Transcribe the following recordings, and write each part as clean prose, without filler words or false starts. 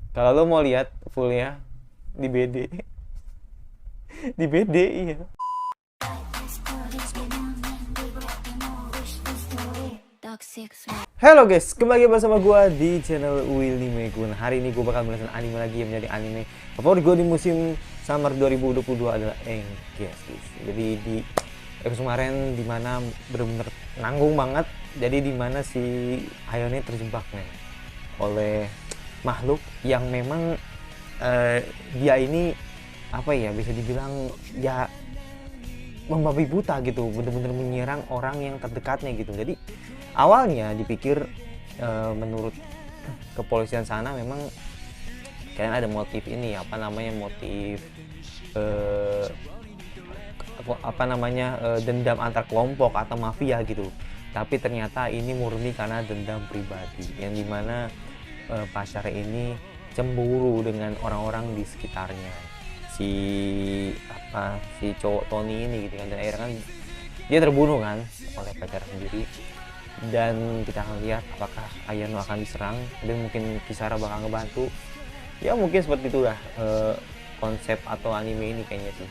Kalau lo mau lihat fullnya di BD, di BD iya. Halo guys, kembali bersama gue di channel Willy Megun. Hari ini gue bakal menonton anime lagi yang menjadi anime favorit gue di musim summer 2022 adalah Engage guys. Jadi di episode kemarin dimana bener-bener nanggung banget. Jadi dimana si Ayone terjebak nih oleh makhluk yang memang dia ini apa ya, bisa dibilang ya membabi buta gitu, bener-bener menyerang orang yang terdekatnya gitu. Jadi awalnya dipikir menurut kepolisian sana memang kalian ada motif ini, apa namanya, motif eh, dendam antar kelompok atau mafia gitu. Tapi ternyata ini murni karena dendam pribadi, yang dimana pacar ini cemburu dengan orang-orang di sekitarnya, si si cowok Tony ini gitu kan. Dan akhirnya kan dia terbunuh kan oleh pacar sendiri. Dan kita akan lihat apakah Ayano akan diserang dan mungkin Kisara bakal ngebantu. Ya mungkin seperti itulah konsep atau anime ini kayaknya sih.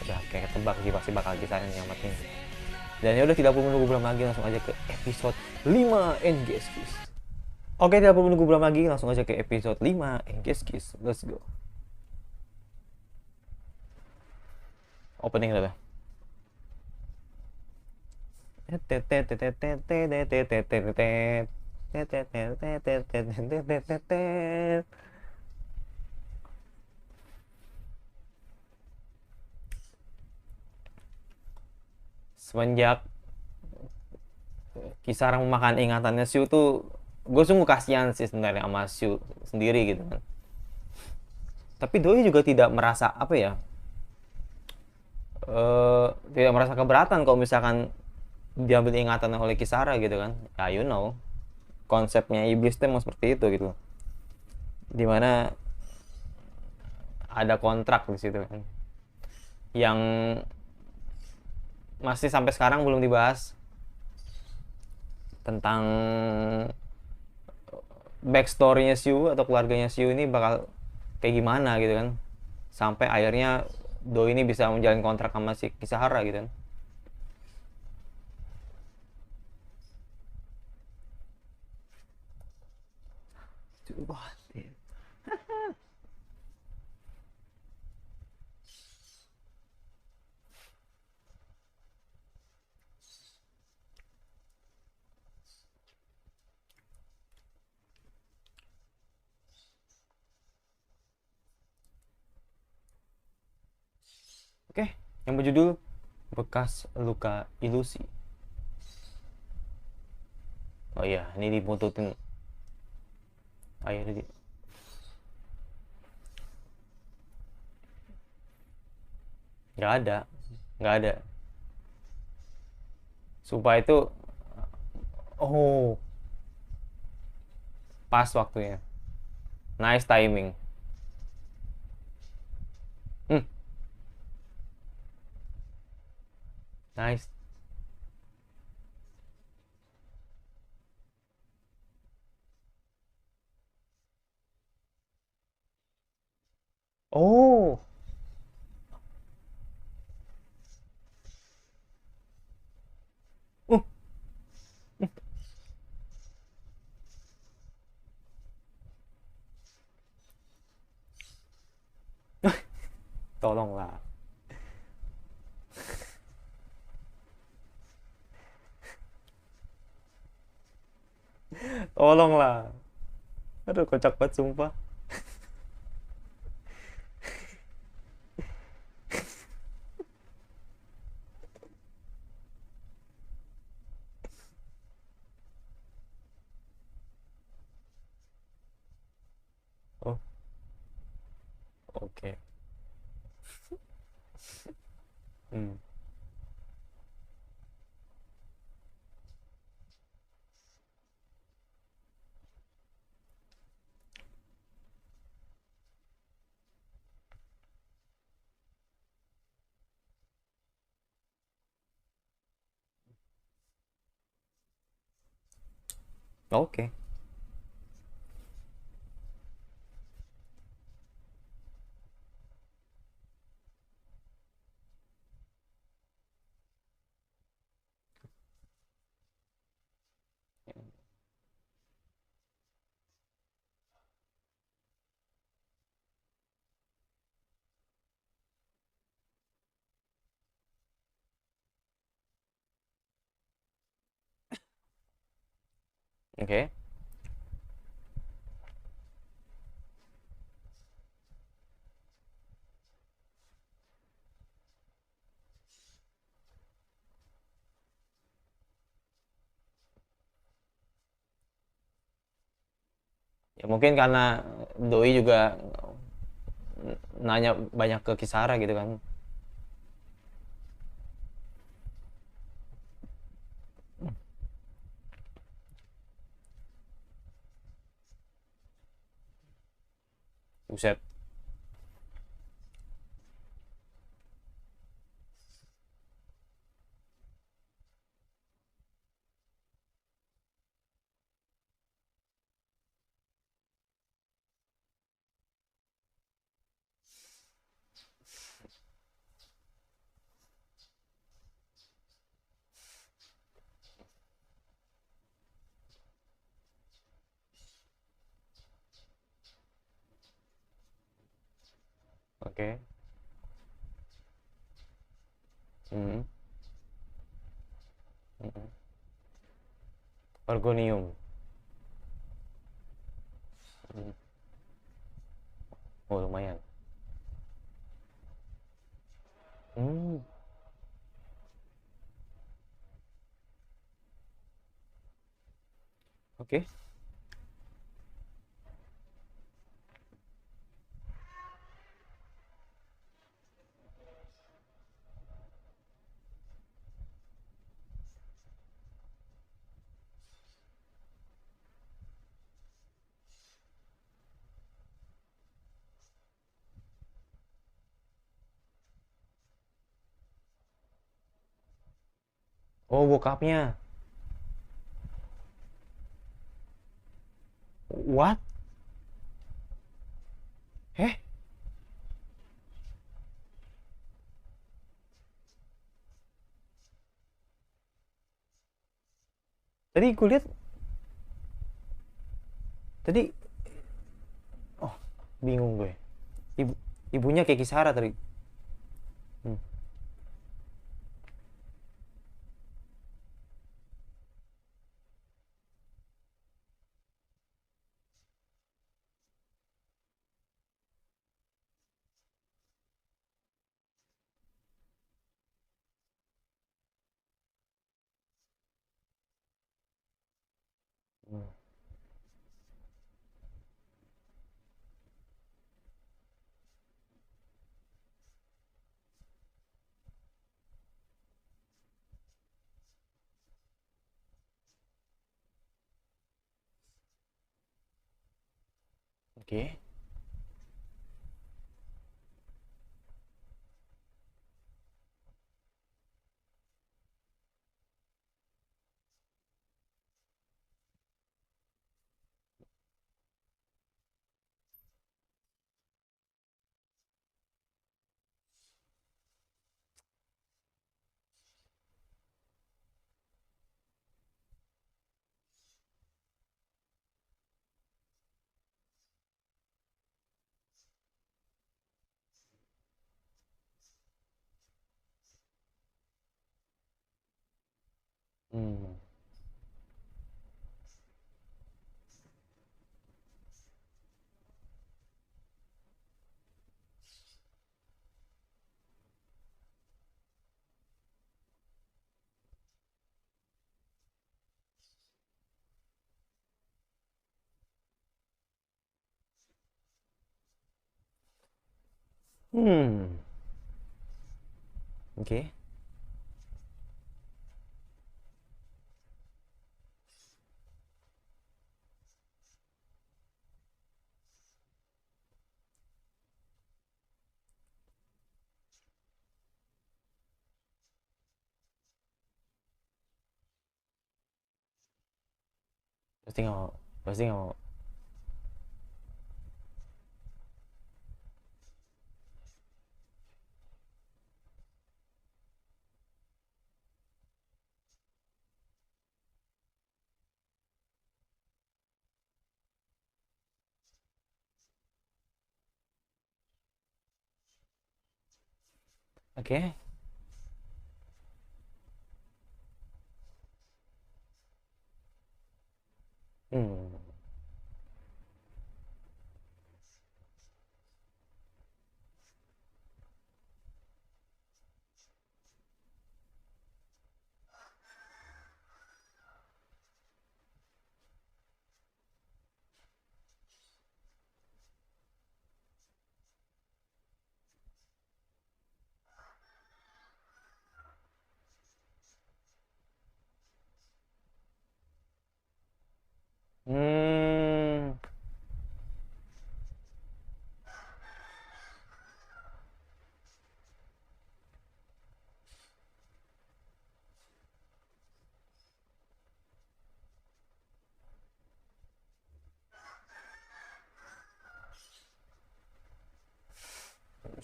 Udah kayak ketebak sih, pasti bakal Kisara yang nyamatin. Dan ya udah, tidak perlu menunggu belum lagi, langsung aja ke episode 5 Engage Kiss. Oke, tidak perlu menunggu belum lagi, langsung aja ke episode 5 Engage Kiss. Let's go. Opening udah. Semenjak Kisara memakan ingatannya Shu tuh, gue sungguh kasihan sih sebenarnya sama Shu sendiri gitu kan. Tapi Doi juga tidak merasa apa ya, tidak merasa keberatan kalau misalkan diambil ingatan oleh Kisara gitu kan. Ya you know, konsepnya iblis itu emang seperti itu gitu, dimana ada kontrak di situ kan, yang masih sampai sekarang belum dibahas, tentang backstorynya Siu atau keluarganya Siu ini bakal kayak gimana gitu kan, sampai akhirnya Do ini bisa menjalin kontrak sama si Kisahara gitu kan. Wah, oke, yang berjudul Bekas Luka Ilusi. Oh iya, ini dibuntutin. Oh iya, ini nggak ada, nggak ada. Sumpah itu, oh, pas waktunya. Nice timing. Hmm, nice. Oh, uh, tolonglah, tolonglah. Aduh, kocak banget sumpah. Oh, oke. Hmm, oke. Oke. Ya mungkin karena doi juga nanya banyak ke Kisara gitu kan. Buset. Oke. Hmm. Hmm. Organium. Hmm. Oh lumayan. Hmm. Oke. Oh bokapnya. What? Eh? Tadi gue lihat tadi. Oh, bingung gue. Ibu ibunya kayak Kisara tadi. Hmm. Hmm. Oke. Hmm. Hmm. Oke. Pasti nggak mau. Pasti nggak mau. Oke.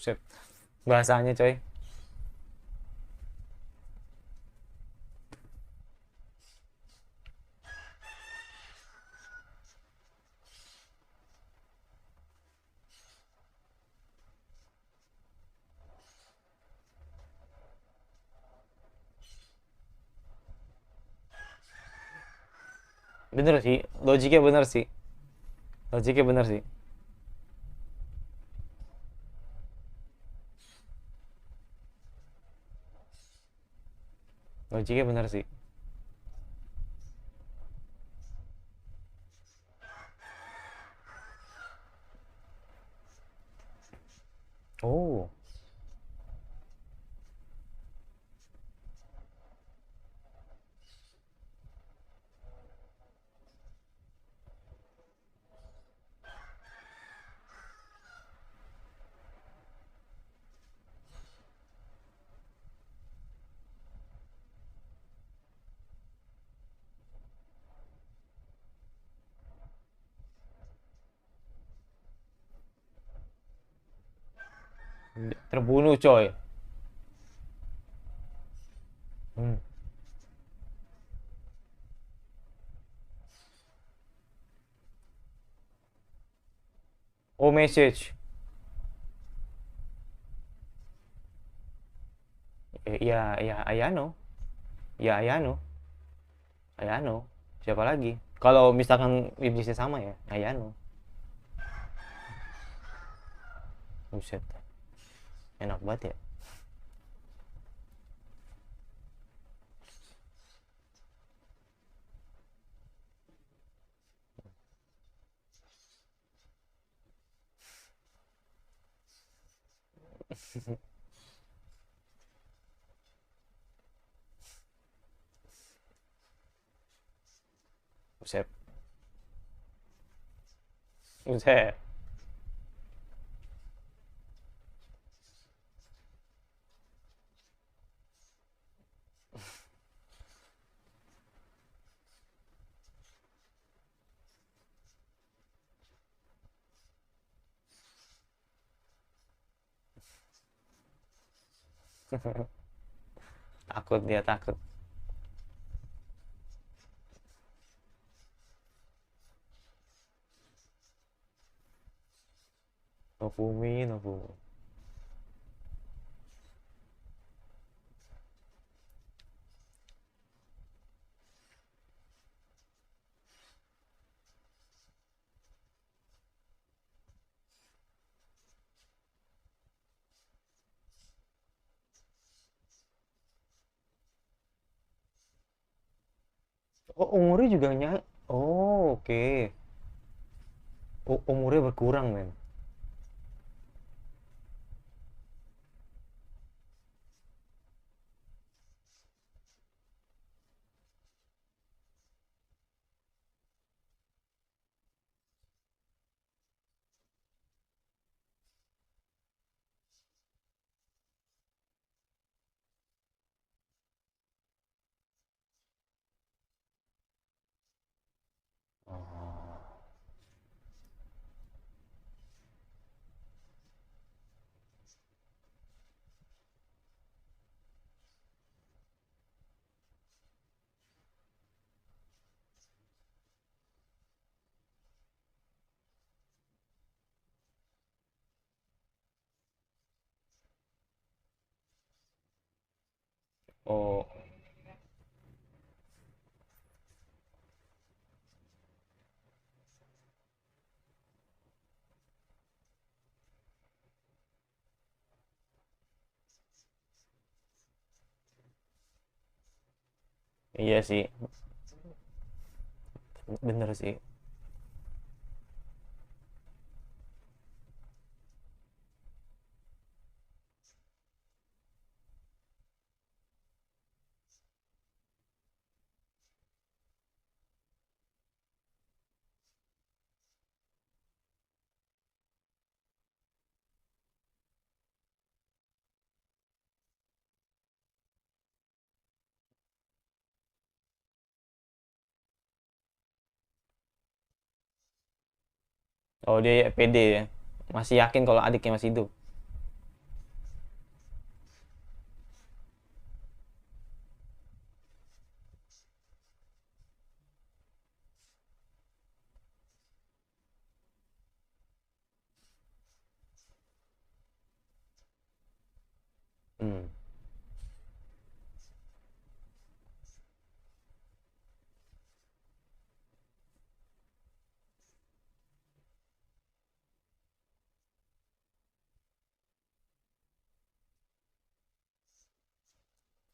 Buset. Bahasanya coy. Bener sih, logiknya bener sih. Logiknya bener sih. Logiknya bener sih. Oh, terbunuh coy. Hmm. Oh, message. Ya, ya, Ayano. Ya, Ayano. Ayano. Siapa lagi? Kalau misalkan iblisnya sama ya, Ayano. Buset. Enak banget ya. Buset. Buset. Takut dia takut. Nofumi, Nofumi. Oh, umurnya juga Oh, oke. Umurnya berkurang, men. Oh, oh, iya sih. Bener sih. Oh, dia pede ya. Masih yakin kalau adiknya masih hidup.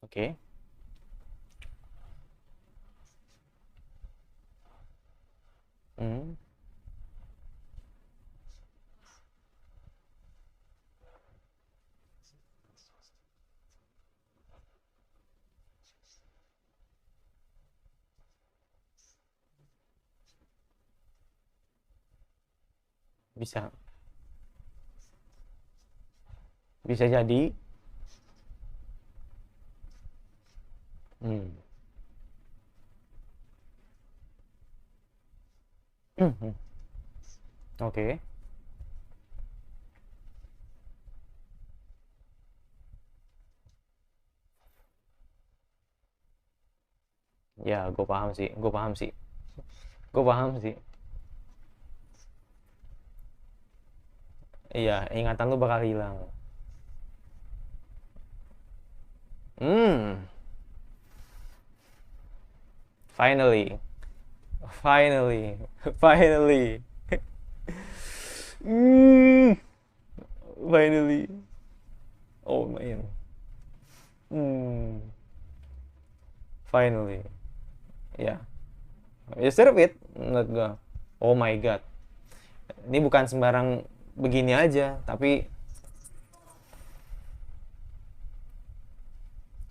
Oke. Hmm. Bisa. Bisa jadi. Hmm. Hmm. Oke. Ya, gue paham sih. Gue paham sih. Gue paham sih. Iya, ingatan lu bakal hilang. Hmm. Finally. Finally. Finally. Hmm. Finally. Oh man. Hmm. Finally. Ya. Yeah. You deserve it. Menurut gue. Oh my god. Ini bukan sembarang begini aja, tapi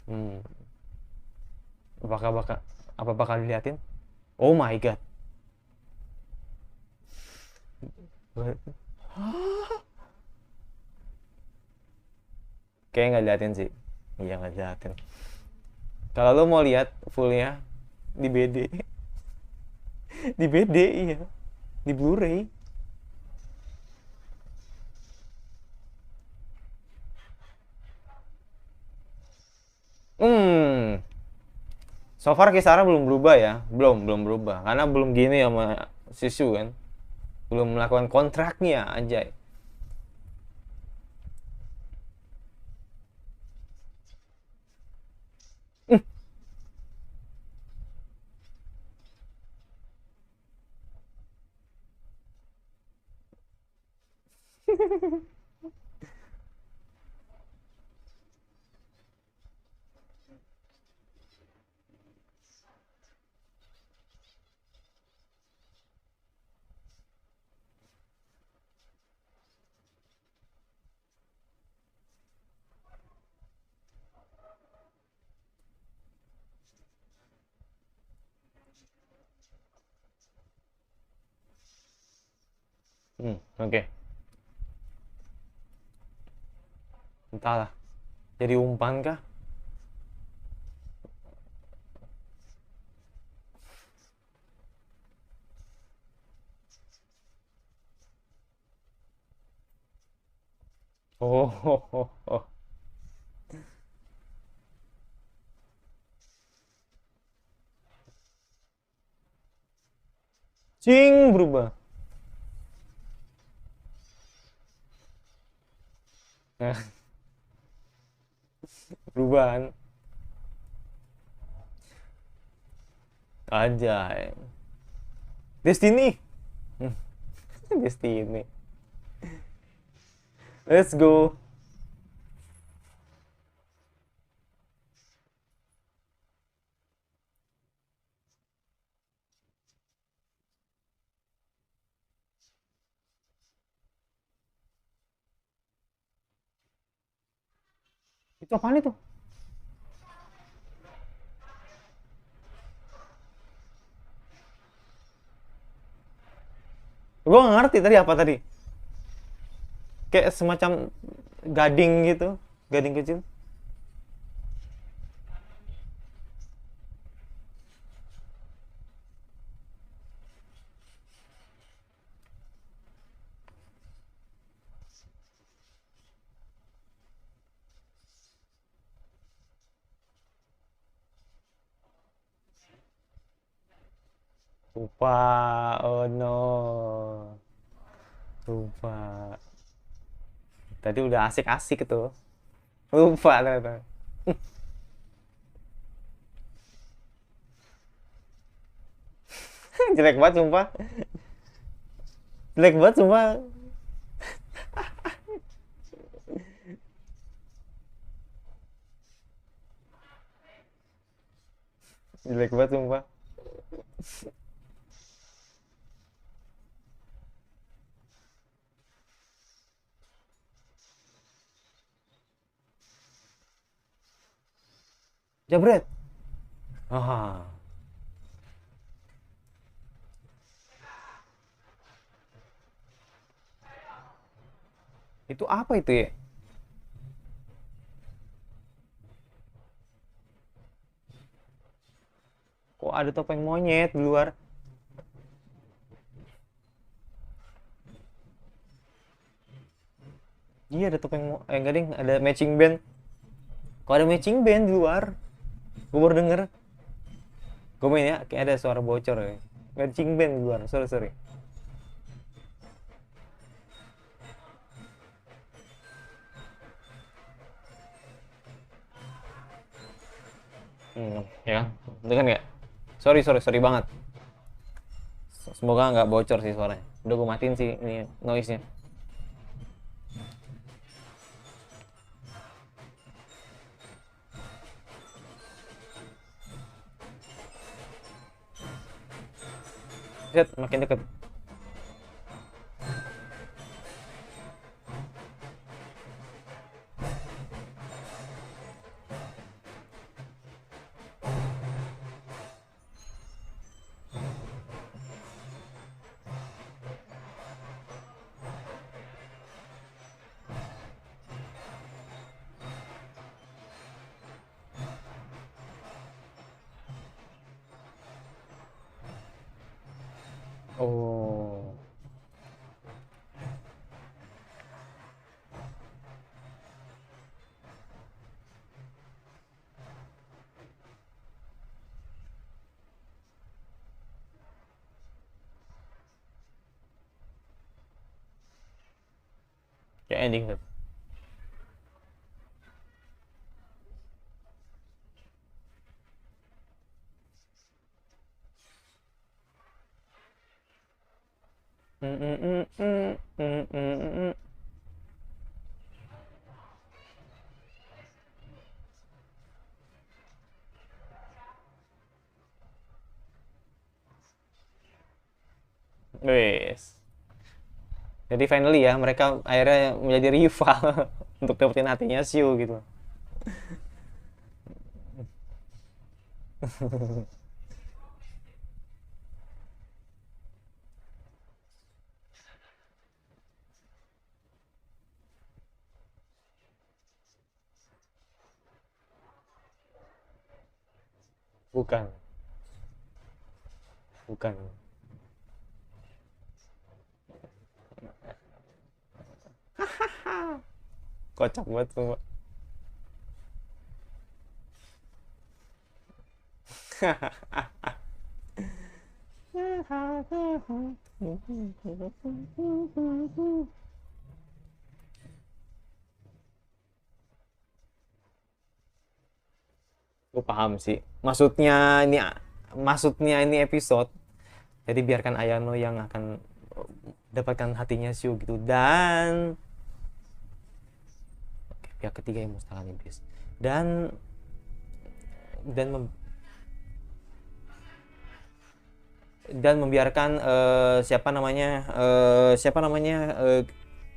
hmm, apakah bakal apa bakal diliatin? Oh my god. Kayaknya nggak diliatin sih. Iya nggak diliatin. Kalau lo mau lihat fullnya di BD, di BD iya, di Blu-ray. Hmm, so far Kisara belum berubah ya, belum berubah, karena belum gini sama Sisu kan, belum melakukan kontraknya anjay. Oke, okay. Entahlah, jadi umpan kah? Oh, oh, oh, oh. Cing berubah. Nah, perubahan aja. Destiny. Destiny. Let's go. Itu apaan itu? Gue gak ngerti tadi apa tadi. Kayak semacam gading gitu, gading kecil. Lupa, oh no, lupa. Tadi udah asik-asik tuh, lupa ternyata. Jelek banget sumpah, jelek banget sumpah. Jelek banget sumpah. Jabret. Ah, itu apa itu ya? Kok ada topeng monyet di luar? Iya ada enggak ding, ada matching band. Kok ada matching band di luar? Gue baru denger. Gue main ya, kayak ada suara bocor ya. Matching band di luar, sorry sorry. Ya kan? Dengar nggak? Sorry sorry sorry banget. Semoga nggak bocor sih suaranya. Udah gue matiin sih ini noise-nya. Set, makin deket. Oh, kayak ending tuh. Mm, mm, mm, mm, mm, mm, mm. Wes. Jadi finally ya mereka akhirnya menjadi rival untuk dapetin hatinya Shu gitu. Bukan, bukan. Kocak banget semua. Gue paham sih. Maksudnya ini episode. Jadi biarkan Ayano yang akan dapatkan hatinya Shu gitu. Dan pihak ketiga yang musnahkan iblis. Dan dan membiarkan siapa namanya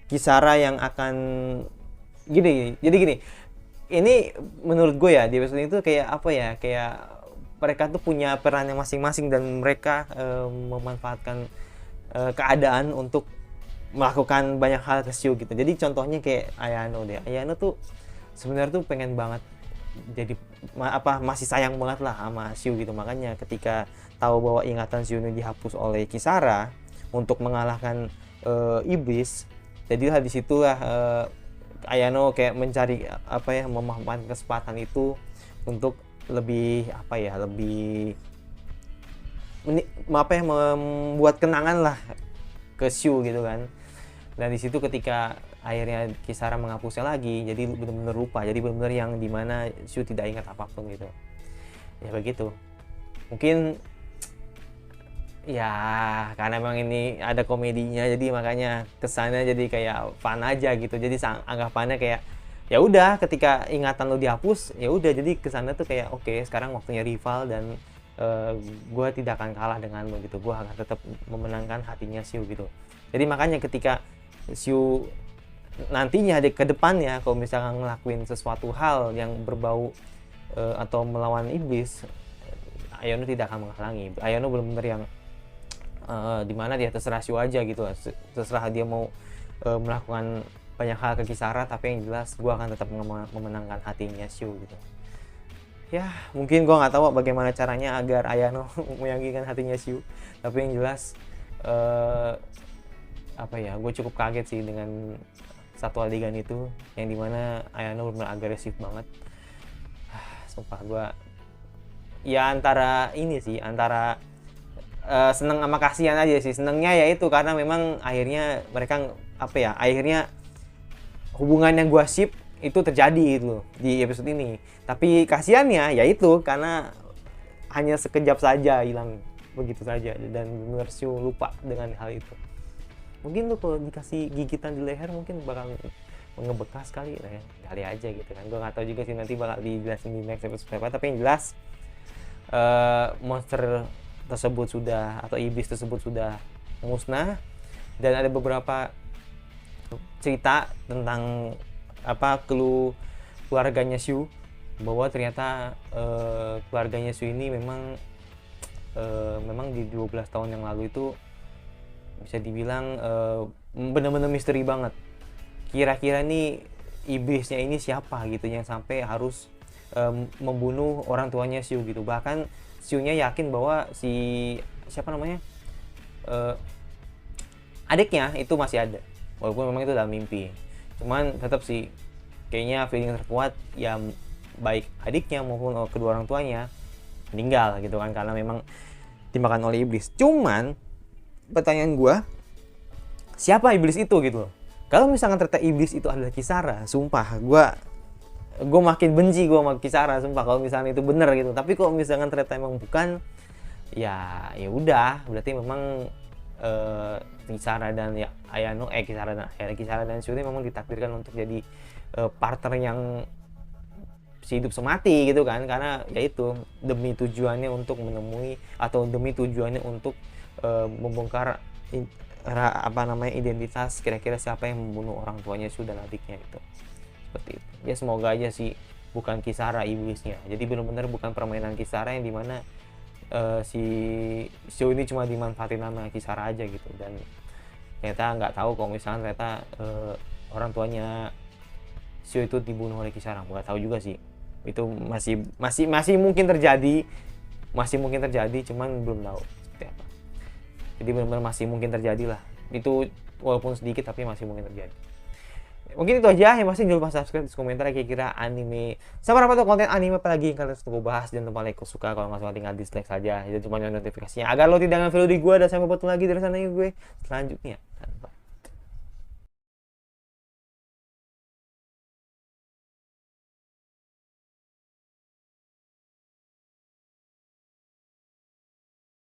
Kisara yang akan gini. Jadi gini, ini menurut gue ya di episode itu kayak apa ya, kayak mereka tuh punya perannya masing-masing dan mereka memanfaatkan keadaan untuk melakukan banyak hal ke Shu gitu. Jadi contohnya kayak Ayano deh. Ayano tuh sebenarnya tuh pengen banget jadi masih sayang banget lah sama Shu gitu. Makanya ketika tahu bahwa ingatan Shu ini dihapus oleh Kisara untuk mengalahkan iblis, jadi di situlah Ayano kayak mencari memanfaatkan kesempatan itu untuk lebih membuat kenangan lah ke Shu gitu kan. Dan di situ ketika akhirnya Kisara menghapusnya lagi, jadi benar-benar lupa, jadi benar-benar yang dimana Shu tidak ingat apapun gitu ya. Begitu mungkin ya, karena memang ini ada komedinya, jadi makanya kesannya jadi kayak fun aja gitu. Jadi anggapannya kayak ya udah, ketika ingatan lo dihapus ya udah, jadi kesannya tuh kayak oke, sekarang waktunya rival dan gue tidak akan kalah dengan lo gitu, gue akan tetap memenangkan hatinya Shu gitu. Jadi makanya ketika Shu nantinya ke depannya kalau misalkan ngelakuin sesuatu hal yang berbau atau melawan iblis, Ayano tidak akan menghalangi. Ayano benar-benar yang dimana dia terserah Shu aja gitu, terserah dia mau melakukan banyak hal ke Kisara, tapi yang jelas gue akan tetap memenangkan hatinya Shu gitu. Ya mungkin gue nggak tahu bagaimana caranya agar Ayano meyakinkan hatinya Shu, tapi yang jelas apa ya, gue cukup kaget sih dengan satu adegan itu yang dimana Ayano benar agresif banget. Sumpah gue ya antara ini sih, antara seneng sama kasihan aja sih. Senengnya ya itu karena memang akhirnya mereka apa ya, akhirnya hubungan yang gue ship itu terjadi gitu di episode ini. Tapi kasihannya ya itu karena hanya sekejap saja hilang begitu saja, dan benar Shu lupa dengan hal itu. Mungkin lu kalau dikasih gigitan di leher mungkin bakal ngebekas kali ya, kali aja gitu kan. Gue nggak tahu juga sih, nanti bakal dijelasin di next episode apa. Tapi yang jelas monster tersebut sudah, atau iblis tersebut sudah musnah, dan ada beberapa cerita tentang apa keluarganya Shu, bahwa ternyata keluarganya Shu ini memang di 12 tahun yang lalu itu bisa dibilang benar-benar misteri banget. Kira-kira nih iblisnya ini siapa gitu yang sampai harus membunuh orang tuanya Shu gitu. Bahkan Shu-nya yakin bahwa si siapa namanya adiknya itu masih ada, walaupun memang itu dalam mimpi. Cuman tetap sih kayaknya feeling terkuat ya, baik adiknya maupun kedua orang tuanya meninggal gitu kan, karena memang dimakan oleh iblis. Cuman pertanyaan gue, siapa iblis itu gitu loh? Kalau misalkan ternyata iblis itu adalah Kisara, sumpah gue makin benci gue sama Kisara, sumpah, kalau misalnya itu bener gitu. Tapi kalau misalkan ternyata emang bukan, ya udah, berarti memang Kisara dan ya Ayano Kisara dan Shu memang ditakdirkan untuk jadi partner yang hidup semati gitu kan, karena yaitu demi tujuannya untuk menemui, atau demi tujuannya untuk membongkar identitas kira-kira siapa yang membunuh orang tuanya Shu dan adiknya itu. Seperti itu ya, semoga aja sih bukan Kisara iblisnya, jadi benar-benar bukan permainan Kisara yang dimana si Shu ini cuma dimanfaatin nama Kisara aja gitu, dan ternyata nggak tahu kalau misalnya ternyata orang tuanya Shu itu dibunuh oleh Kisara. Nggak tahu juga sih, itu masih mungkin terjadi, cuman belum tahu seperti apa. Jadi benar-benar masih mungkin terjadi lah, itu walaupun sedikit tapi masih mungkin terjadi. Mungkin itu aja, yang pasti jangan lupa subscribe, di komentar kira-kira anime sama apa tuh, konten anime apa lagi yang kalian suka bahas, dan tempat like suka, kalau nggak suka tinggal dislike saja, itu cuma notifikasinya agar lo tidak nge-video di gue, dan sampai bertemu lagi dari sana gue selanjutnya.